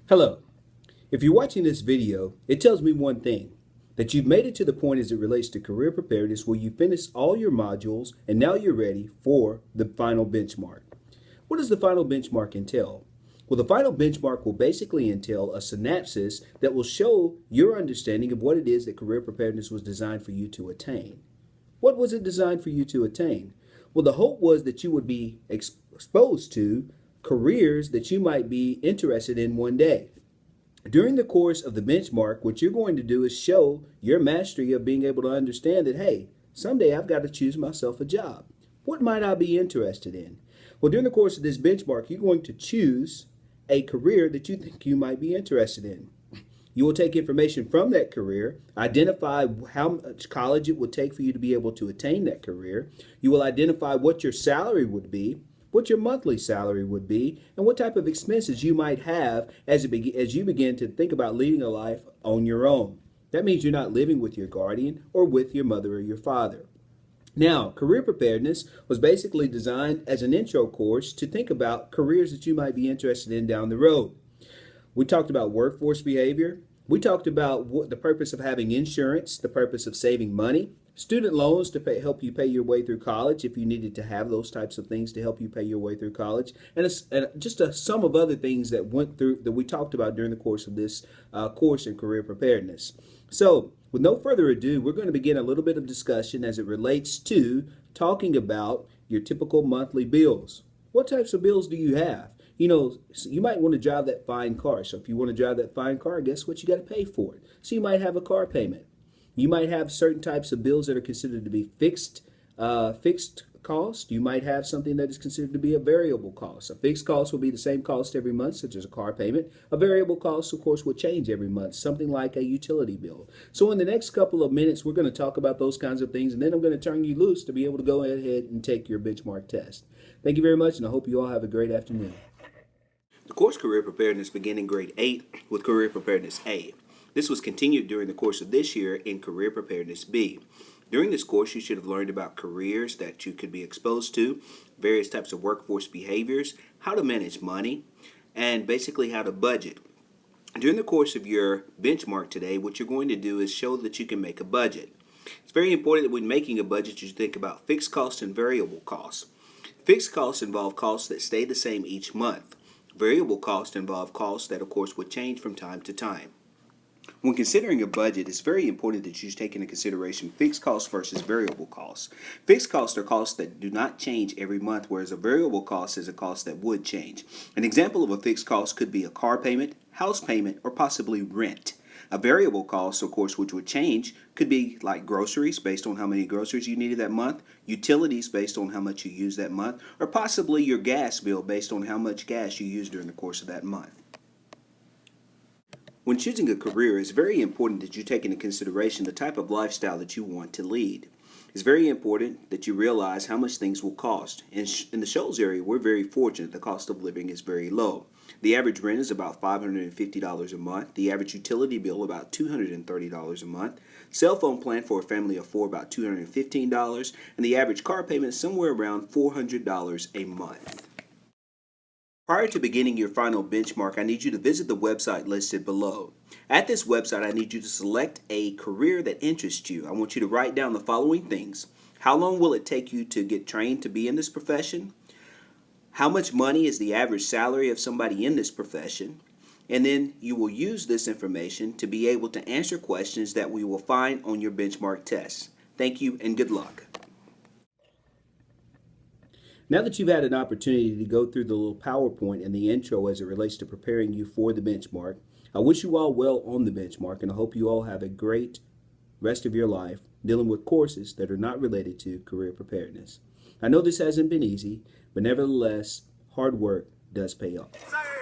Hello. If you're watching this video, it tells me one thing, that you've made it to the point as it relates to career preparedness where you finished all your modules and now you're ready for the final benchmark. What does the final benchmark entail? Well, the final benchmark will basically entail a synopsis that will show your understanding of what it is that career preparedness was designed for you to attain. What was it designed for you to attain? Well, the hope was that you would be exposed to careers that you might be interested in one day. During the course of the benchmark, what you're going to do is show your mastery of being able to understand that, hey, someday I've got to choose myself a job. What might I be interested in? Well, during the course of this benchmark, you're going to choose a career that you think you might be interested in. You will take information from that career, identify how much college it would take for you to be able to attain that career. You will identify what your salary would be, what your monthly salary would be, and what type of expenses you might have as you begin to think about leading a life on your own. That means you're not living with your guardian or with your mother or your father. Now, career preparedness was basically designed as an intro course to think about careers that you might be interested in down the road. We talked about workforce behavior. We talked about the purpose of having insurance, the purpose of saving money, student loans to help you pay your way through college if you needed to have those types of things to help you pay your way through college, and just a sum of other things that we talked about during the course of this course in career preparedness. So, with no further ado, we're going to begin a little bit of discussion as it relates to talking about your typical monthly bills. What types of bills do you have? You know, you might want to drive that fine car. So if you want to drive that fine car, guess what? You got to pay for it. So you might have a car payment. You might have certain types of bills that are considered to be fixed cost. You might have something that is considered to be a variable cost. A fixed cost will be the same cost every month, such as a car payment. A variable cost, of course, will change every month, something like a utility bill. So in the next couple of minutes, we're going to talk about those kinds of things, and then I'm going to turn you loose to be able to go ahead and take your benchmark test. Thank you very much, and I hope you all have a great afternoon. The course Career Preparedness began in grade 8 with Career Preparedness A. This was continued during the course of this year in Career Preparedness B. During this course, you should have learned about careers that you could be exposed to, various types of workforce behaviors, how to manage money, and basically how to budget. During the course of your benchmark today, what you're going to do is show that you can make a budget. It's very important that when making a budget, you think about fixed costs and variable costs. Fixed costs involve costs that stay the same each month. Variable costs involve costs that, of course, would change from time to time. When considering a budget, it's very important that you take into consideration fixed costs versus variable costs. Fixed costs are costs that do not change every month, whereas a variable cost is a cost that would change. An example of a fixed cost could be a car payment, house payment, or possibly rent. A variable cost, of course, which would change, could be like groceries based on how many groceries you needed that month, utilities based on how much you used that month, or possibly your gas bill based on how much gas you used during the course of that month. When choosing a career, it's very important that you take into consideration the type of lifestyle that you want to lead. It's very important that you realize how much things will cost. In the Shoals area, we're very fortunate. The cost of living is very low. The average rent is about $550 a month. The average utility bill about $230 a month. Cell phone plan for a family of 4 about $215, and the average car payment is somewhere around $400 a month. Prior to beginning your final benchmark, I need you to visit the website listed below. At this website, I need you to select a career that interests you. I want you to write down the following things. How long will it take you to get trained to be in this profession? How much money is the average salary of somebody in this profession? And then you will use this information to be able to answer questions that we will find on your benchmark test. Thank you and good luck. Now that you've had an opportunity to go through the little PowerPoint and the intro as it relates to preparing you for the benchmark, I wish you all well on the benchmark, and I hope you all have a great rest of your life dealing with courses that are not related to career preparedness. I know this hasn't been easy, but nevertheless, hard work does pay off.